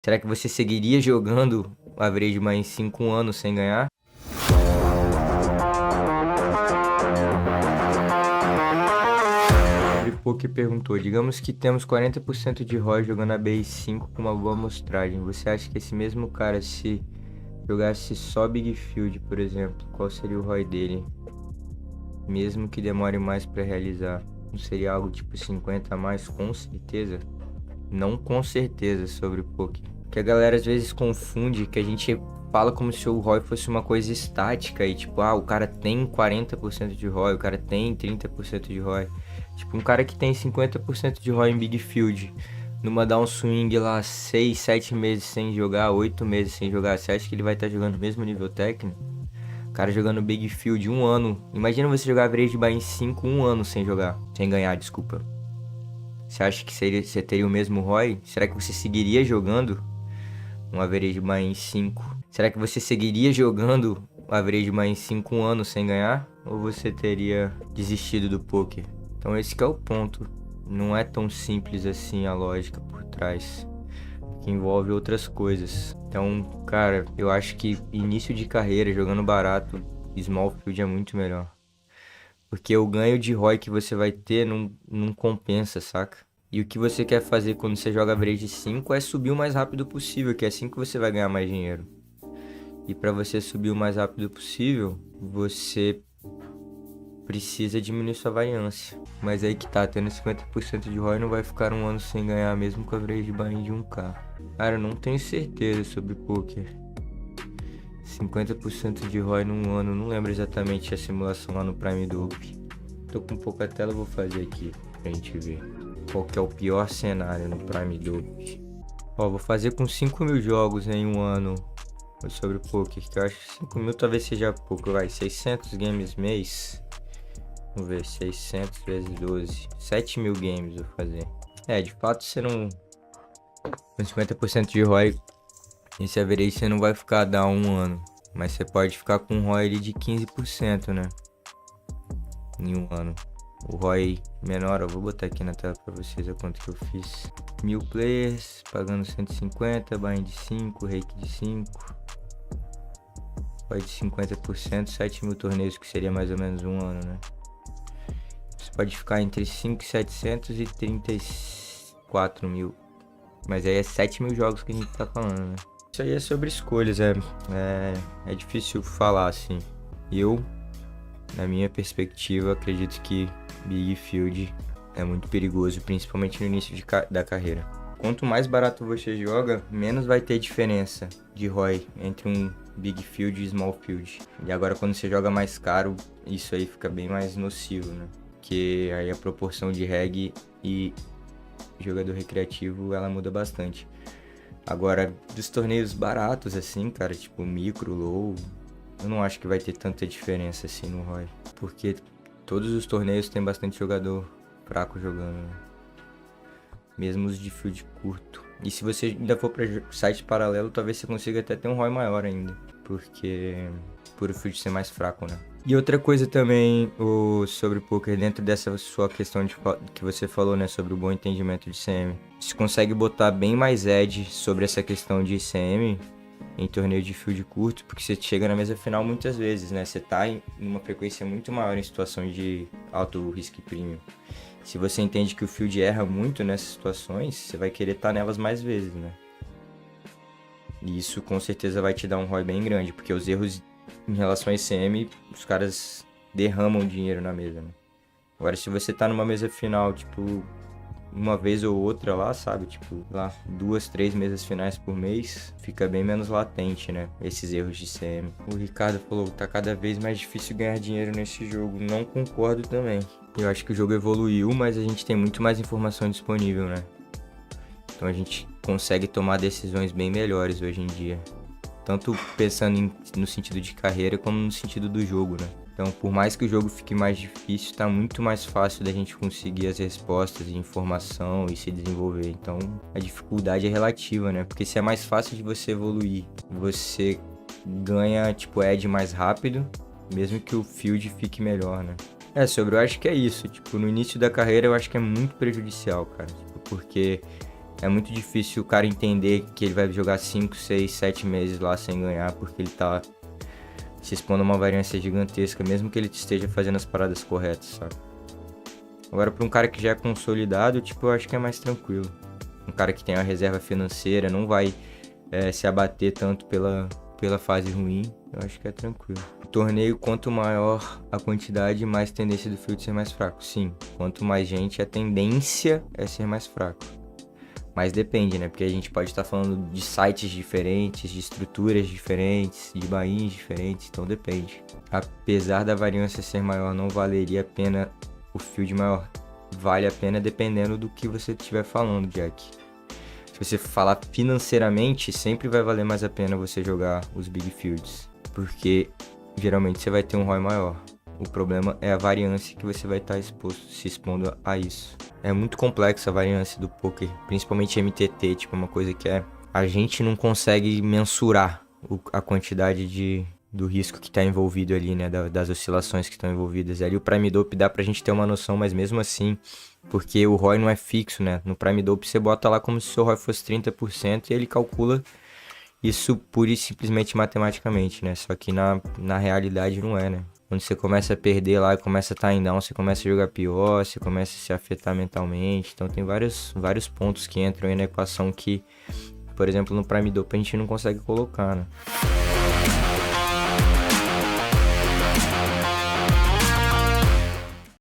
Será que você seguiria jogando o Average em 5 anos sem ganhar? O que perguntou, digamos que temos 40% de ROI jogando a BI5 com uma boa amostragem. Você acha que esse mesmo cara, se jogasse só Big Field, por exemplo, qual seria o ROI dele? Mesmo que demore mais para realizar, não seria algo tipo 50 a mais, com certeza? Não com certeza sobre o poker. Que a galera às vezes confunde, que a gente fala como se o ROI fosse uma coisa estática e tipo, o cara tem 40% de ROI, o cara tem 30% de ROI. Tipo, um cara que tem 50% de ROI em Big Field, numa down swing lá 6, 7 meses sem jogar, 8 meses sem jogar, você acha que ele vai estar jogando o mesmo nível técnico? O cara jogando Big Field 1 ano. Imagina você jogar Average Buy em 5, 1 ano sem jogar. Sem ganhar, desculpa. Você acha que você teria o mesmo ROI? Será que você seguiria jogando um Average Buy em 5? Será que você seguiria jogando o Average Buy em 5 anos sem ganhar? Ou você teria desistido do poker? Então esse que é o ponto. Não é tão simples assim a lógica por trás, que envolve outras coisas. Então, cara, eu acho que início de carreira, jogando barato, small field é muito melhor. Porque o ganho de ROI que você vai ter não compensa, saca? E o que você quer fazer quando você joga average 5 é subir o mais rápido possível, que é assim que você vai ganhar mais dinheiro. E para você subir o mais rápido possível, você precisa diminuir sua variância. Mas aí que tá, tendo 50% de ROI não vai ficar 1 ano sem ganhar mesmo com a average buy de 1k. Cara, eu não tenho certeza sobre poker. 50% de ROI num ano, não lembro exatamente a simulação lá no Prime Dope. Tô com pouca tela, vou fazer aqui pra gente ver qual que é o pior cenário no Prime Dope. Ó, vou fazer com 5.000 jogos em 1 ano sobre poker, que eu acho que 5.000 talvez seja pouco, vai, 600 games mês. Vamos ver, 600 vezes 12, 7.000 games vou fazer. De fato você não... Com 50% de ROI, esse average você não vai ficar down 1 ano. Mas você pode ficar com um ROI ali de 15%, né? Em 1 ano. O ROI menor, eu vou botar aqui na tela pra vocês a quanto que eu fiz. 1.000 players, pagando 150, buy de 5, rake de 5. ROI de 50%, 7.000 torneios, que seria mais ou menos 1 ano, né? Você pode ficar entre 5.700 e 34.000. Mas aí é 7.000 jogos que a gente tá falando, né? Isso aí é sobre escolhas, é difícil falar assim. Eu, na minha perspectiva, acredito que Big Field é muito perigoso, principalmente no início da carreira. Quanto mais barato você joga, menos vai ter diferença de ROI entre um Big Field e Small Field. E agora quando você joga mais caro, isso aí fica bem mais nocivo, né? Porque aí a proporção de reg e jogador recreativo, ela muda bastante. Agora, dos torneios baratos assim, cara, tipo micro, low, eu não acho que vai ter tanta diferença assim no ROI. Porque todos os torneios tem bastante jogador fraco jogando, né? Mesmo os de field curto. E se você ainda for para site paralelo, talvez você consiga até ter um ROI maior ainda. Porque por o field ser mais fraco, né? E outra coisa também sobre poker, dentro dessa sua questão que você falou, né, sobre o bom entendimento de CM. Você consegue botar bem mais edge sobre essa questão de CM em torneio de field curto, porque você chega na mesa final muitas vezes, né? Você tá em uma frequência muito maior em situações de alto risco premium. Se você entende que o field erra muito nessas situações, você vai querer estar nelas mais vezes, né? E isso com certeza vai te dar um ROI bem grande, porque os erros em relação a ICM, os caras derramam dinheiro na mesa, né? Agora, se você tá numa mesa final, tipo, uma vez ou outra lá, sabe? Tipo, lá, 2, 3 mesas finais por mês, fica bem menos latente, né? Esses erros de ICM. O Ricardo falou, tá cada vez mais difícil ganhar dinheiro nesse jogo. Não concordo também. Eu acho que o jogo evoluiu, mas a gente tem muito mais informação disponível, né? Então a gente consegue tomar decisões bem melhores hoje em dia. Tanto pensando no sentido de carreira, como no sentido do jogo, né? Então, por mais que o jogo fique mais difícil, tá muito mais fácil da gente conseguir as respostas e informação e se desenvolver. Então, a dificuldade é relativa, né? Porque se é mais fácil de você evoluir, você ganha, tipo, edge mais rápido, mesmo que o field fique melhor, né? Eu acho que é isso. Tipo, no início da carreira, eu acho que é muito prejudicial, cara. Tipo, porque É muito difícil o cara entender que ele vai jogar 5, 6, 7 meses lá sem ganhar, porque ele tá se expondo a uma variância gigantesca, mesmo que ele esteja fazendo as paradas corretas, sabe? Agora, pra um cara que já é consolidado, tipo, eu acho que é mais tranquilo. Um cara que tem a reserva financeira, não vai se abater tanto pela fase ruim, eu acho que é tranquilo. O torneio, quanto maior a quantidade, mais tendência do field ser mais fraco. Sim, quanto mais gente, a tendência é ser mais fraco. Mas depende, né? Porque a gente pode estar falando de sites diferentes, de estruturas diferentes, de buy-ins diferentes, então depende. Apesar da variância ser maior, não valeria a pena o field maior. Vale a pena dependendo do que você estiver falando, Jack. Se você falar financeiramente, sempre vai valer mais a pena você jogar os big fields, porque geralmente você vai ter um ROI maior. O problema é a variância que você vai estar se expondo a isso. É muito complexa a variância do poker, principalmente MTT, tipo, uma coisa que a gente não consegue mensurar a quantidade do risco que está envolvido ali, né, das oscilações que estão envolvidas. Ali o Prime Dope dá pra gente ter uma noção, mas mesmo assim, porque o ROI não é fixo, né? No Prime Dope você bota lá como se o seu ROI fosse 30% e ele calcula isso pura e simplesmente matematicamente, né? Só que na realidade não é, né? Quando você começa a perder lá e começa a estar em down, você começa a jogar pior, você começa a se afetar mentalmente. Então tem vários pontos que entram aí na equação que, por exemplo, no Prime Dope a gente não consegue colocar, né?